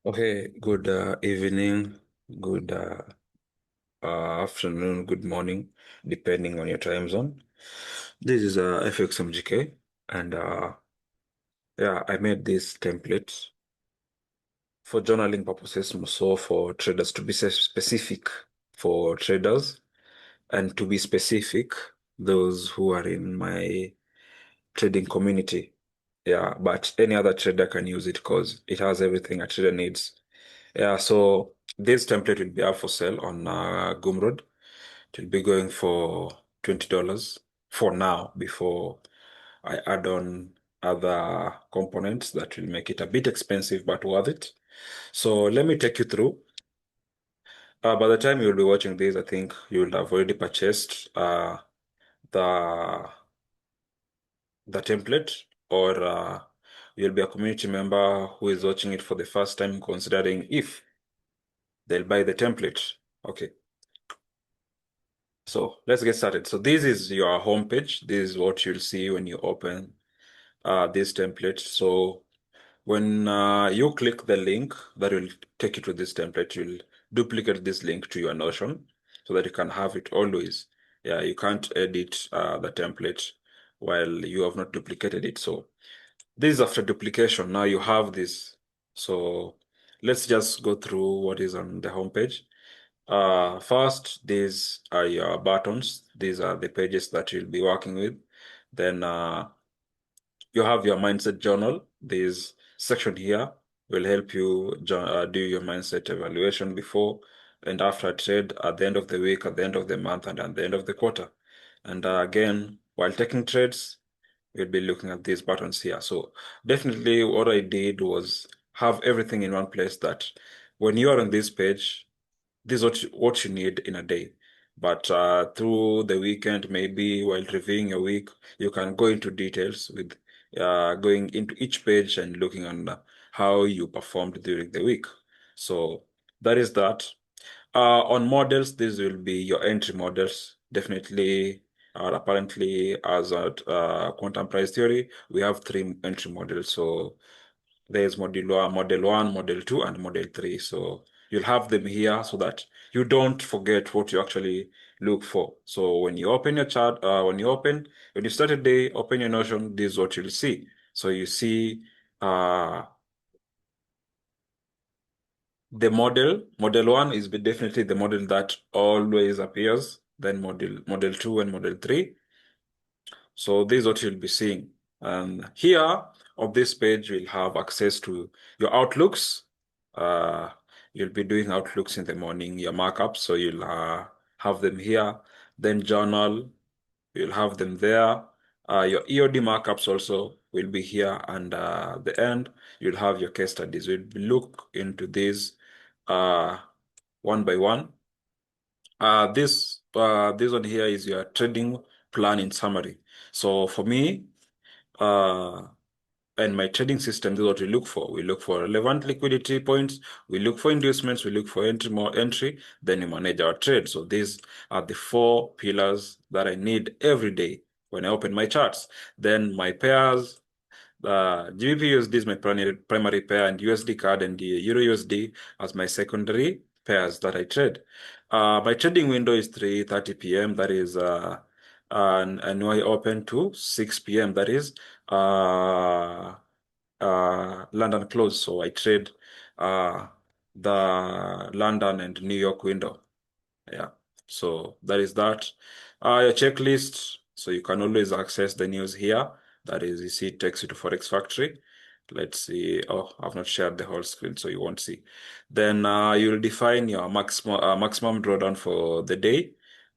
Okay, good evening, good afternoon, good morning, depending on your time zone. This is FXMGK, and yeah, I made this template for journaling purposes, so for traders to be specific for traders, and to be specific those who are in my trading community. Yeah, but any other trader can use it because it has everything a trader needs. Yeah, so this template will be up for sale on Gumroad. It will be going for $20 for now before I add on other components that will make it a bit expensive but worth it. So let me take you through. By the time you'll be watching this, I think you'll have already purchased the the template, or you'll be a community member who is watching it for the first time, considering if they'll buy the template. Okay. So let's get started. So this is your homepage. This is what you'll see when you open this template. So when you click the link that will take you to this template, you'll duplicate this link to your Notion so that you can have it always. Yeah, you can't edit the template while you have not duplicated it. So this is after duplication. Now you have this. So let's just go through what is on the homepage. First, these are your buttons. These are the pages that you'll be working with. Then you have your mindset journal. This section here will help you do your mindset evaluation before and after a trade, at the end of the week, at the end of the month, and at the end of the quarter. And again, while taking trades, you'll be looking at these buttons here. So definitely what I did was have everything in one place that when you are on this page, this is what you need in a day. But through the weekend, maybe while reviewing your week, you can go into details with going into each page and looking on how you performed during the week. So that is that. On models, these will be your entry models. Definitely, apparently, as at quantum price theory, we have three entry models. So there's model one, model two, and model three. So you'll have them here so that you don't forget what you actually look for. So when you open your chart, when you start a day, open your Notion, this is what you'll see. So you see uh, the model one is definitely the model that always appears, then model two and model three. So this is what you'll be seeing. And here of this page, you'll have access to your outlooks. Uh, you'll be doing outlooks in the morning, your markups, so you'll have them here. Then journal, you'll have them there. Your EOD markups also will be here, and the end, you'll have your case studies. We'll look into these uh, one by one. This one here is your trading plan in summary. So for me, uh, and my trading system, this is what we look for. We look for relevant liquidity points. We look for inducements. We look for more entry. Then we manage our trade. So these are the four pillars that I need every day when I open my charts. Then my pairs, GBP USD is my primary pair, and USD CAD and the Euro USD as my secondary pairs that I trade. My trading window is 3:30 p.m. That is and I open to 6 p.m. That is London close. So I trade the London and New York window. Yeah. So that is that. Your checklist. So you can always access the news here. That is, you see, it takes you to Forex Factory. Let's see. Oh, I've not shared the whole screen, so you won't see. Then you'll define your maximum drawdown for the day,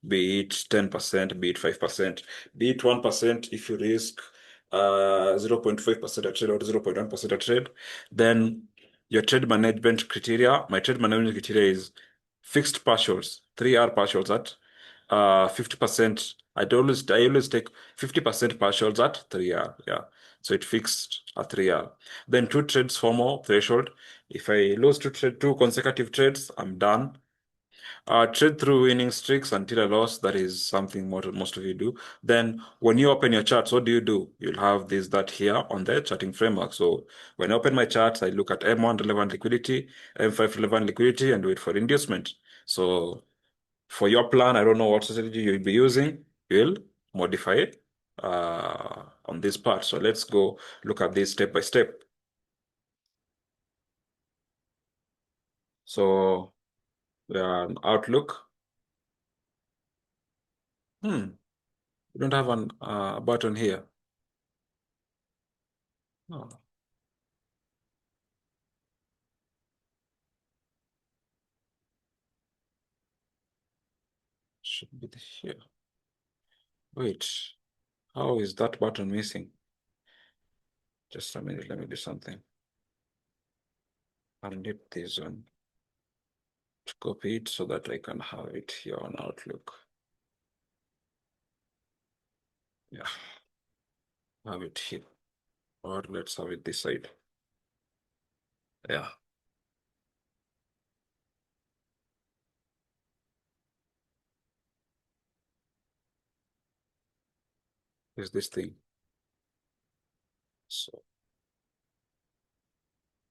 be it 10%, be it 5%, be it 1% if you risk 0.5% a trade or 0.1% a trade. Then your trade management criteria. My trade management criteria is fixed partials, 3R partials at 50%. I always take 50% partials at 3R. Yeah. So it fixed at 3R. Then two trades for more threshold. If I lose two consecutive trades, I'm done. Trade through winning streaks until a loss. That is something most of you do. Then when you open your charts, what do? You'll have this that here on the charting framework. So when I open my charts, I look at M1 relevant liquidity, M5 relevant liquidity, and wait for inducement. So for your plan, I don't know what strategy you'll be using. You'll modify it on this part. So let's go look at this step by step. So Outlook. We don't have an button here. Oh, should be here. Wait, how is that button missing? Just a minute, let me do something. I'll need this one to copy it so that I can have it here on Outlook. Yeah, have it here. Or let's have it this side. Yeah. Is this thing. So,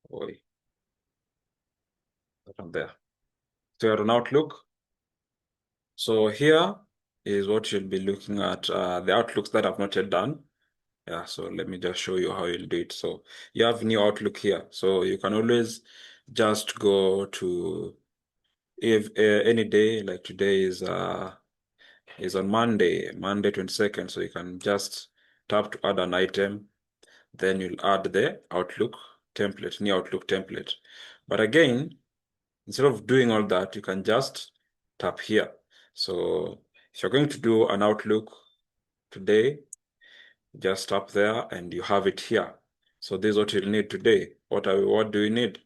wait, button there. So you're on Outlook. So here is what you'll be looking at, the outlooks that I've not yet done. Yeah, so let me just show you how you'll do it. So you have new Outlook here. So you can always just go to if any day, like today is on Monday 22nd. So you can just tap to add an item, then you'll add the Outlook template, new Outlook template. But again, instead of doing all that, you can just tap here. So if you're going to do an Outlook today, just tap there and you have it here. So this is what you'll need today. What do you need?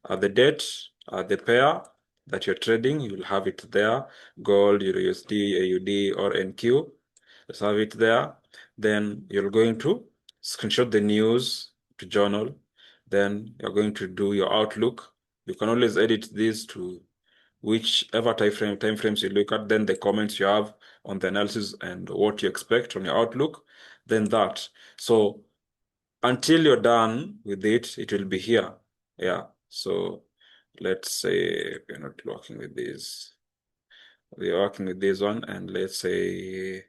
The date, the pair that you're trading, you'll have it there. Gold, Euro USD, AUD, or NQ. Just have it there. Then you're going to screenshot the news to journal. Then you're going to do your Outlook. You can always edit this to whichever time frames you look at, then the comments you have on the analysis and what you expect on your Outlook, then that. So until you're done with it, it will be here. Yeah. So let's say we're not working with this. We're working with this one, and let's say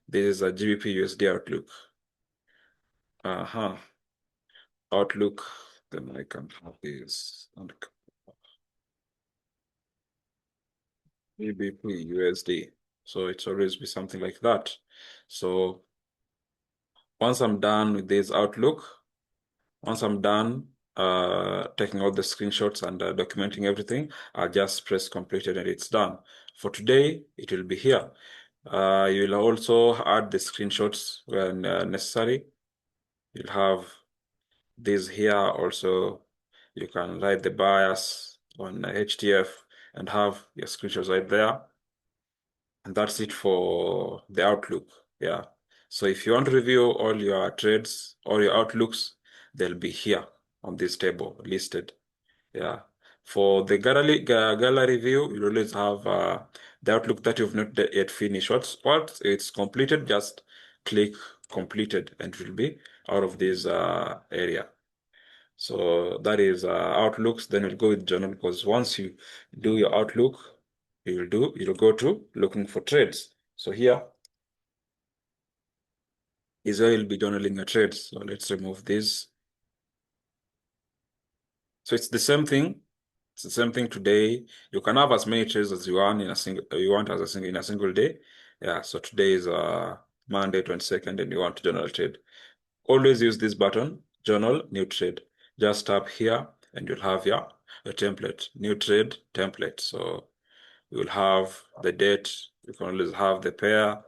this is a GBP USD Outlook. Outlook, then I can have this GBP USD. So it's always be something like that. So once I'm done with this Outlook, once I'm done taking all the screenshots and documenting everything, I'll just press completed and it's done. For today, it will be here. You'll also add the screenshots when necessary. You'll have this here also. You can write the bias on HTF and have your screenshots right there. And that's it for the Outlook. Yeah. So if you want to review all your trades, all your outlooks, they'll be here on this table listed. Yeah. For the gallery view, you always have the outlook that you've not yet finished. Once it's completed, just click completed and it will be out of this area. So that is outlooks. Then we'll go with journal because once you do your outlook, you'll go to looking for trades. So here is where you'll be journaling your trades. So let's remove this. So it's the same thing. It's the same thing today. You can have as many trades as you want in a single day. Yeah. So today is Monday 22nd, and you want to journal trade. Always use this button, journal, new trade. Just tap here, and you'll have your template, new trade template. So you'll have the date. You can always have the pair.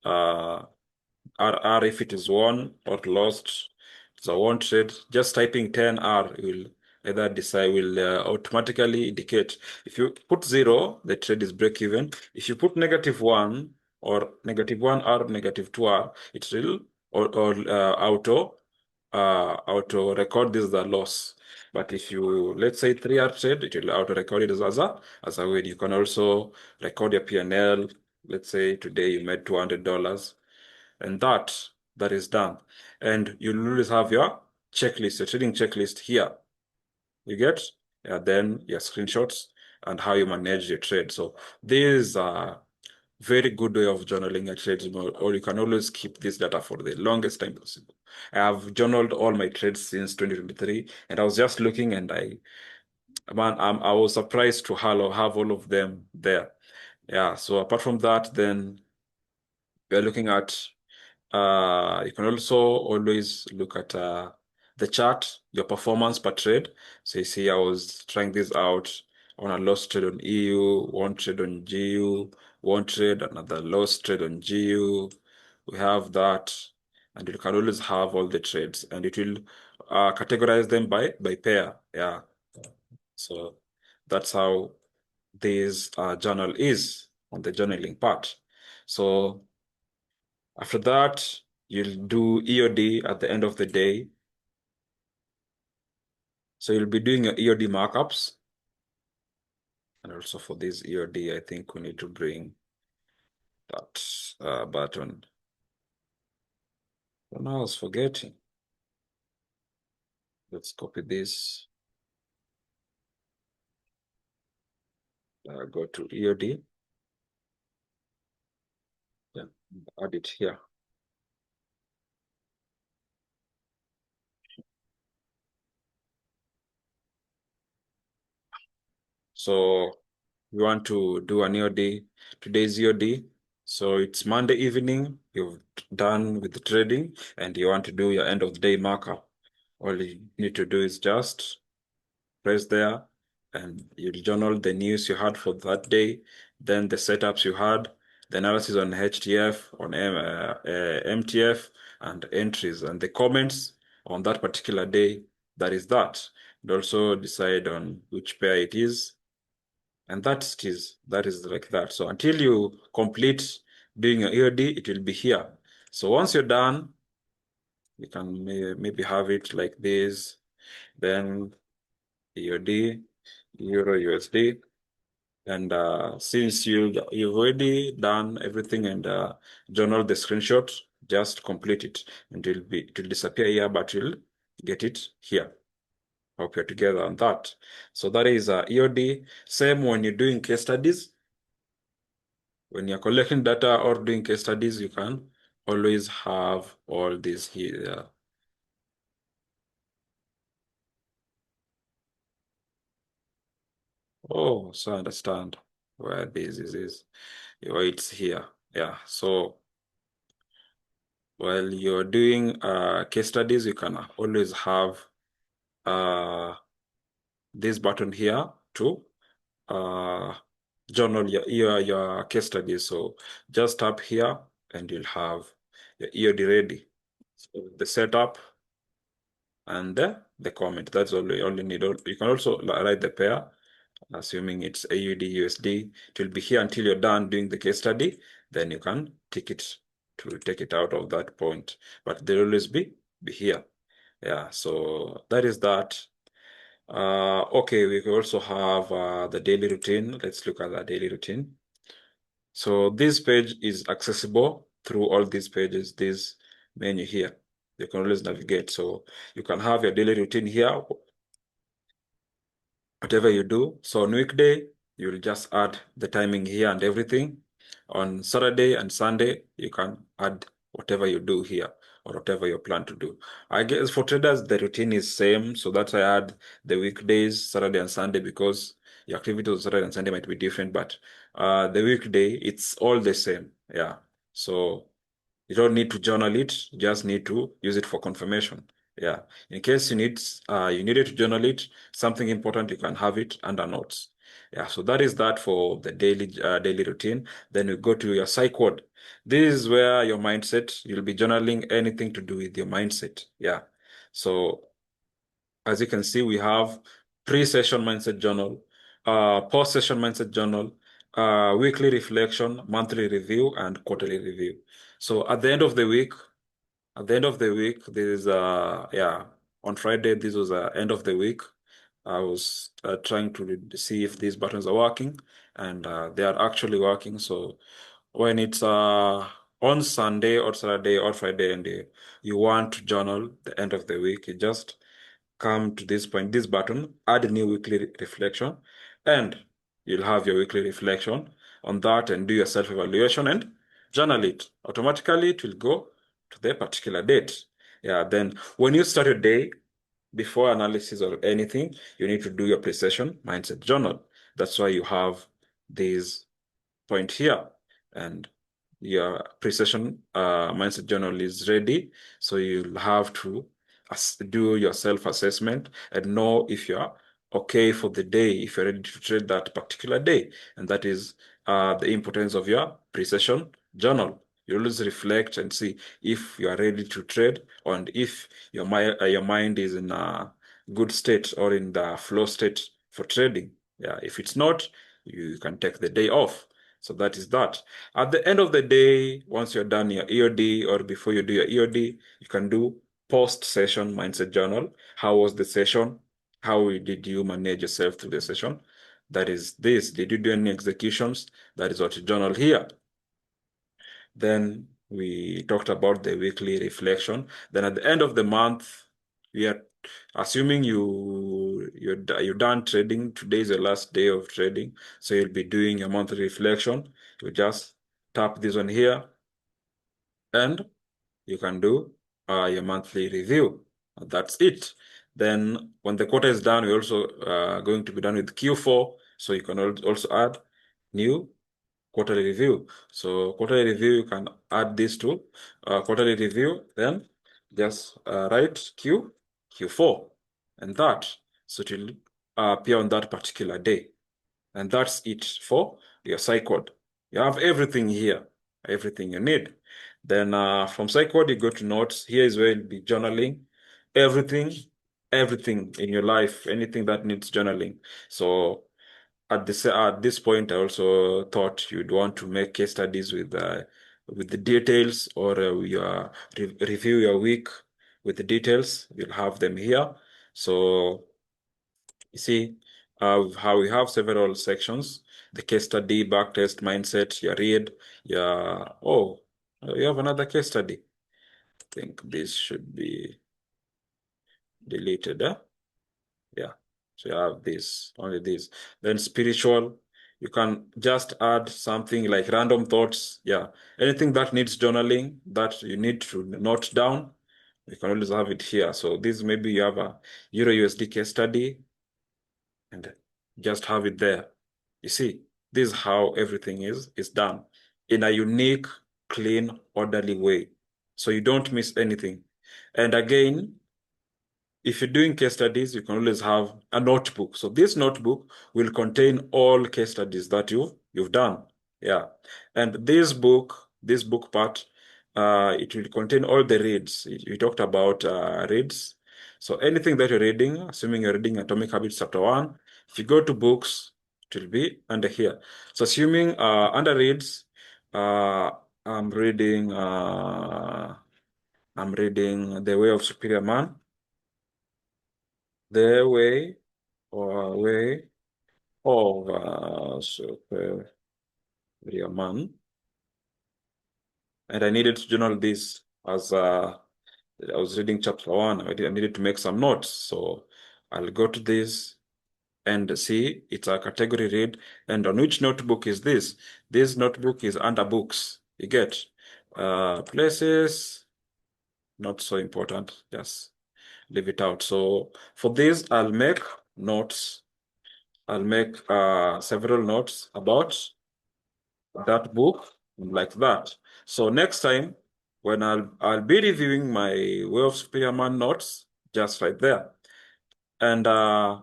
RR if it is won or lost. It's a won trade. Just typing 10R will either decide, will automatically indicate. If you put 0, the trade is break even. If you put -1 or -1R, -2R, it will or auto record this as a loss. But if you, let's say 3 hour trade, it will auto record it as a win. You can also record your P&L. Let's say today you made $200, and that is done. And you'll always have your checklist, your trading checklist here. You get? Yeah, then your screenshots and how you manage your trade. So this is a very good way of journaling your trades, or you can always keep this data for the longest time possible. I have journaled all my trades since 2023, and I was just looking, and I was surprised to have all of them there. Yeah. So apart from that, then we're looking at you can also always look at the chart, your performance per trade. So you see, I was trying this out on a loss trade on EU, one trade on GU, one trade, another loss trade on GU. We have that, and you can always have all the trades, and it will categorize them by pair. Yeah. So that's how this journal is on the journaling part. So after that, you'll do EOD at the end of the day. So you'll be doing your EOD markups. And also for this EOD, I think we need to bring that button. Oh, no, I was forgetting. Let's copy this. Go to EOD. Yeah, add it here. So we want to do an EOD. Today's EOD. So it's Monday evening. You've done with the trading, and you want to do your end of the day markup. All you need to do is just press there, and you journal the news you had for that day, then the setups you had, the analysis on HTF, on MTF, and entries, and the comments on that particular day. That is that. And also decide on which pair it is, and that is like that. So until you complete doing your EOD, it will be here. So once you're done, you can maybe have it like this, then EOD, Euro USD. And since you've already done everything and journal the screenshot, just complete it, and it will disappear here, but you'll get it here. Hope you're together on that. So that is EOD. Same when you're doing case studies. When you're collecting data or doing case studies, you can always have all this here. Oh, so I understand where this is. Oh, it's here. Yeah. So while you're doing case studies, you can always have uh, this button here to uh, journal your case studies. So just tap here and you'll have your EOD ready. So the setup and the comment. That's all you only need. You can also write the pair, assuming it's AUD, USD. It will be here until you're done doing the case study. Then you can take it to take it out of that point. But they'll always be here. Yeah, so that is that. Okay, we can also have the daily routine. Let's look at the daily routine. So this page is accessible through all these pages, this menu here. You can always navigate. So you can have your daily routine here, whatever you do. So on weekday, you'll just add the timing here and everything. On Saturday and Sunday, you can add whatever you do here or whatever you plan to do. I guess for traders, the routine is same. So that's why I add the weekdays, Saturday and Sunday, because your activities on Saturday and Sunday might be different, but the weekday, it's all the same. Yeah. So you don't need to journal it, you just need to use it for confirmation. Yeah. In case you needed to journal it, something important, you can have it under notes. Yeah, so that is that for the daily routine. Then we go to your psych ward. This is where your mindset, you'll be journaling anything to do with your mindset. Yeah. So as you can see, we have pre-session mindset journal, post-session mindset journal, weekly reflection, monthly review, and quarterly review. So at the end of the week, there is yeah, on Friday, this was end of the week. I was trying to see if these buttons are working, and they are actually working. So when it's on Sunday or Saturday or Friday and you want to journal the end of the week, you just come to this point, this button, add a new weekly reflection, and you'll have your weekly reflection on that and do your self-evaluation and journal it. Automatically, it will go to the particular date. Yeah, then when you start your day, before analysis or anything, you need to do your pre-session mindset journal. That's why you have this point here. And your pre-session mindset journal is ready. So you'll have to do your self-assessment and know if you're okay for the day, if you're ready to trade that particular day. And that is the importance of your pre-session journal. You always reflect and see if you are ready to trade and if your mind is in a good state or in the flow state for trading. Yeah, if it's not, you can take the day off. So that is that. At the end of the day, once you're done your EOD or before you do your EOD, you can do post-session mindset journal. How was the session? How did you manage yourself through the session? That is this. Did you do any executions? That is what you journal here. Then we talked about the weekly reflection. Then at the end of the month, we are assuming you're done trading. Today is the last day of trading, so you'll be doing your monthly reflection. You just tap this one here, and you can do your monthly review. That's it. Then when the quarter is done, we're also going to be done with Q4, so you can also add new quarterly review. So quarterly review, you can add this to quarterly review, then just write Q4 and that. So it will appear on that particular day. And that's it for your SciCode. You have everything here, everything you need. Then from SciCode, you go to notes. Here is where you'll be journaling everything, everything in your life, anything that needs journaling. So at this point, I also thought you'd want to make case studies with the details, or review your week with the details. You'll have them here. So you see how we have several sections: the case study, backtest, mindset, your read, your you have another case study. I think this should be deleted. Yeah. So you have this, only this. Then spiritual, you can just add something like random thoughts. Yeah. Anything that needs journaling that you need to note down, you can always have it here. So this, maybe you have a Euro USD case study and just have it there. You see, this is how everything is done in a unique, clean, orderly way. So you don't miss anything. And again, if you're doing case studies, you can always have a notebook. So this notebook will contain all case studies that you've done. Yeah. And this book part, it will contain all the reads. We talked about reads. So anything that you're reading, assuming you're reading Atomic Habits Chapter 1, if you go to books, it will be under here. So assuming under reads, uh, I'm reading The Way of Superior Man. The way of superior man. And I needed to journal this as I was reading chapter 1. I needed to make some notes. So I'll go to this and see it's a category read. And on which notebook is this? This notebook is under books. You get places, not so important. Just leave it out. So for this, I'll make notes. I'll make several notes about that book like that. So next time, when I'll be reviewing my Way of Superior Man notes, just right there, and I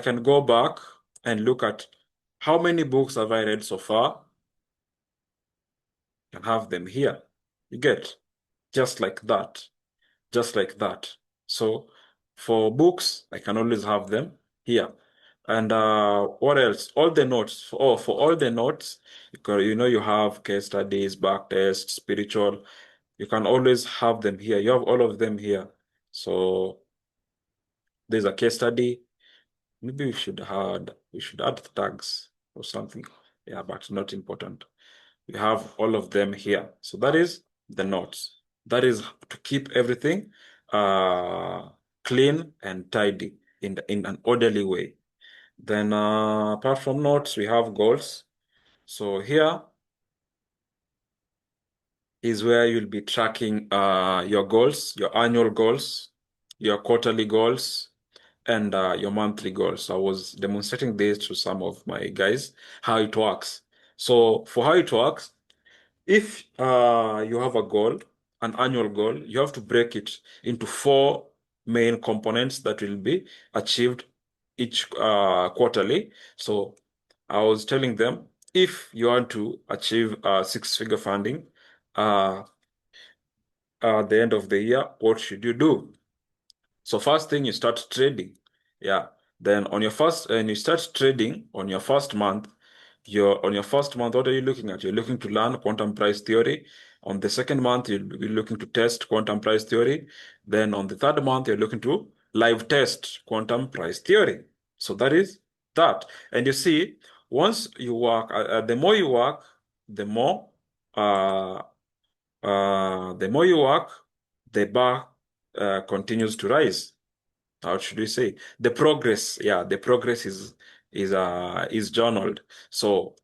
can go back and look at how many books have I read so far, and have them here. You get just like that, just like that. So for books, I can always have them here. And what else? All the notes. For all the notes, you have case studies, backtest, spiritual. You can always have them here. You have all of them here. So there's a case study, Maybe we should add the tags or something. Yeah, but not important. We have all of them here. So that is the notes. That is to keep everything clean and tidy in an orderly way. Then apart from notes, we have goals. So here is where you'll be tracking your goals, your annual goals, your quarterly goals, and your monthly goals. I was demonstrating this to some of my guys, how it works. So for how it works, if you have a goal, an annual goal, you have to break it into four main components that will be achieved each quarterly. So I was telling them, if you want to achieve six-figure funding uh, at the end of the year, what should you do? So first thing, you start trading. Yeah. Then on your first, and you start trading on your first month, what are you looking at? You're looking to learn quantum price theory. On the second month, you'll be looking to test quantum price theory. Then on the third month, you're looking to live test quantum price theory. So that is that. And you see, once you work, the more you work, the more uh, the more you work, the bar continues to rise. How should we say? The progress, yeah, the progress is journaled. So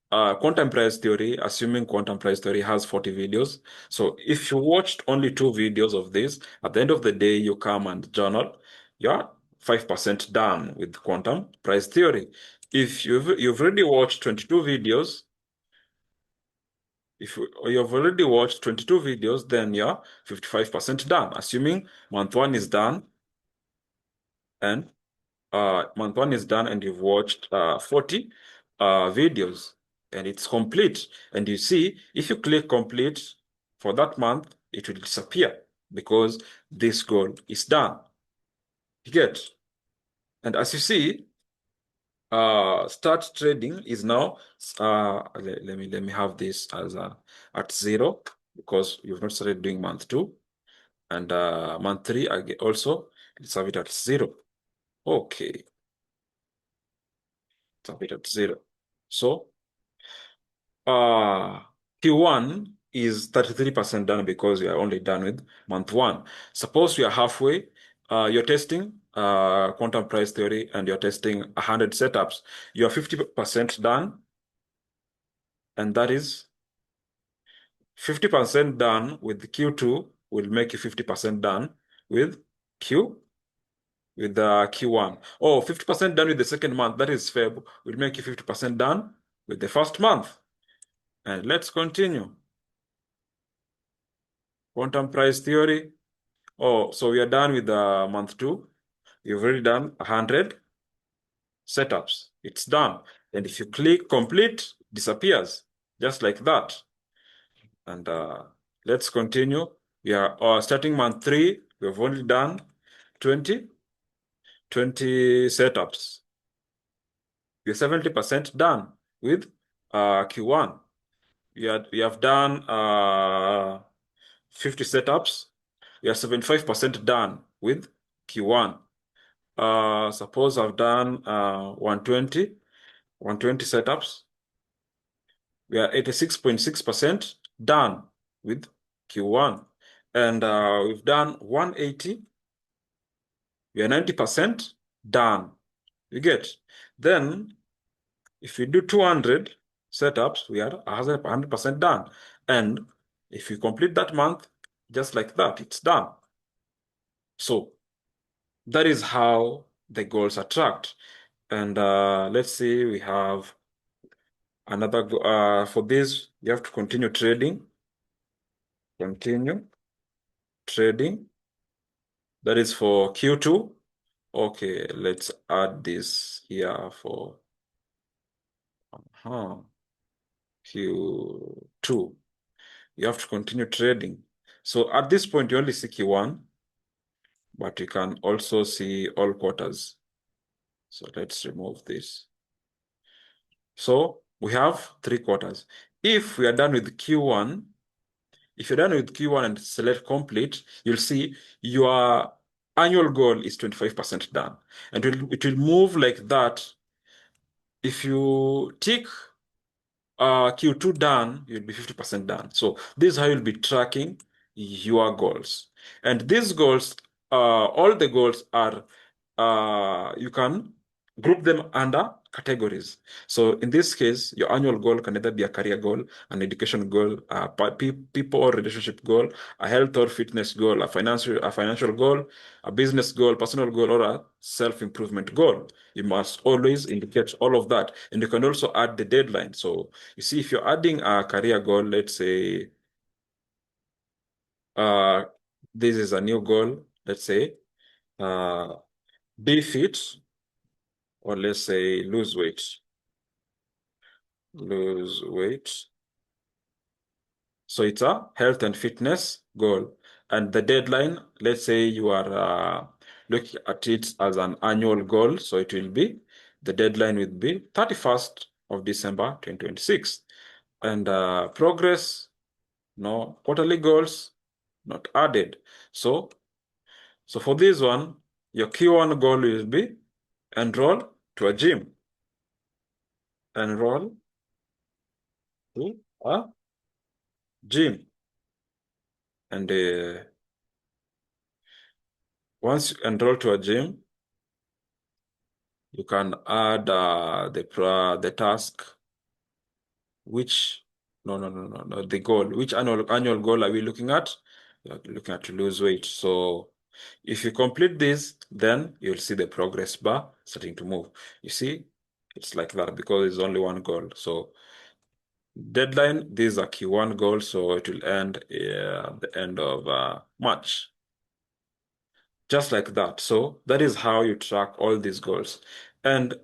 quantum price theory, assuming quantum price theory has 40 videos. So if you watched only two videos of this, at the end of the day, you come and journal, you're 5% done with quantum price theory. If you've already watched 22 videos, if you've already watched 22 videos, then you're 55% done, assuming month one is done and month one is done and you've watched 40 videos and it's complete. And you see, if you click complete for that month, it will disappear because this goal is done. You get? And as you see, start trading is now let me have this as at 0 because you've not started doing month two. And month three also, let's have it at 0. Okay, let's have it at 0. So Uh, Q1 is 33% done because we are only done with month one. Suppose we are halfway, you're testing quantum price theory and you're testing 100 setups. You're 50% done, and that is 50% done with Q2 will make you 50% done with Q with the Q1. Oh, 50% done with the second month, that is Feb, will make you 50% done with the first month. And let's continue. Quantum price theory. Oh, so we are done with month two. You've already done 100 setups. It's done. And if you click complete, disappears just like that. And let's continue. We are starting month three. We've only done 20 setups. We're 70% done with Q1. We have done 50 setups. We are 75% done with Q1. Suppose I've done 120 setups. We are 86.6% done with Q1. And we've done 180. We are 90% done. You get. Then, if we do 200 setups, we are 100% done. And if you complete that month, just like that, it's done. So, that is how the goals are tracked. And let's see, we have another for this, you have to continue trading. Continue trading. That is for Q2. Okay, let's add this here for Q2. You have to continue trading. So at this point, you only see Q1, but you can also see all quarters. So let's remove this. So we have 3 quarters. If we are done with Q1, if you're done with Q1 and select complete, you'll see you are annual goal is 25% done. And it will move like that. If you tick Q2 done, you'll be 50% done. So this is how you'll be tracking your goals. And these goals, all the goals are, you can group them under categories. So in this case, your annual goal can either be a career goal, an education goal, a people or relationship goal, a health or fitness goal, a financial goal, a business goal, personal goal, or a self-improvement goal. You must always indicate all of that. And you can also add the deadline. So you see, if you're adding a career goal, let's say uh, this is a new goal, let's say uh, be fit, or let's say lose weight. Lose weight. So it's a health and fitness goal. And the deadline, let's say you are looking at it as an annual goal. So it will be, the deadline will be 31st of December 2026. And progress, no, quarterly goals, not added. So, for this one, your Q1 goal will be enroll to a gym. Enroll to a gym. And once you enroll to a gym, you can add the task, which, no, the goal. Which annual goal are we looking at? We are looking at to lose weight. So if you complete this, then you'll see the progress bar starting to move. You see, it's like that because it's only one goal. So deadline, these are Q1 goals, so it will end at the end of March. Just like that. So that is how you track all these goals. And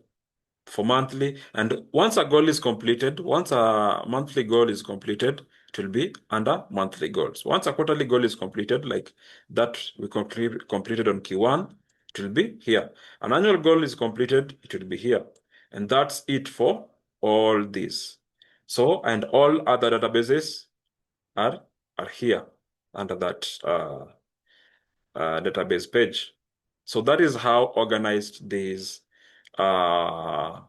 for monthly, and once a goal is completed, once a monthly goal is completed, it will be under monthly goals. Once a quarterly goal is completed, like that we completed on Q1, it will be here. An annual goal is completed, it will be here. And that's it for all these. So, and all other databases are here under that database page. So that is how organized this uh,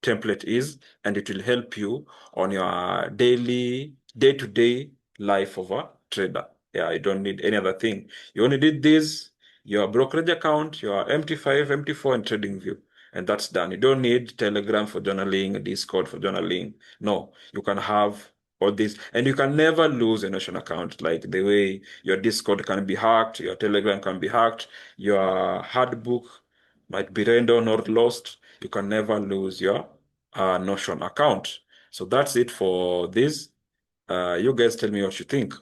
template is, and it will help you on your day-to-day life of a trader. Yeah, you don't need any other thing. You only need this, your brokerage account, your MT5, MT4, and TradingView. And that's done. You don't need Telegram for journaling, Discord for journaling. No, you can have all this. And you can never lose a Notion account, like the way your Discord can be hacked, your Telegram can be hacked, your hardbook might be random or lost. You can never lose your Notion account. So that's it for this. You guys tell me what you think.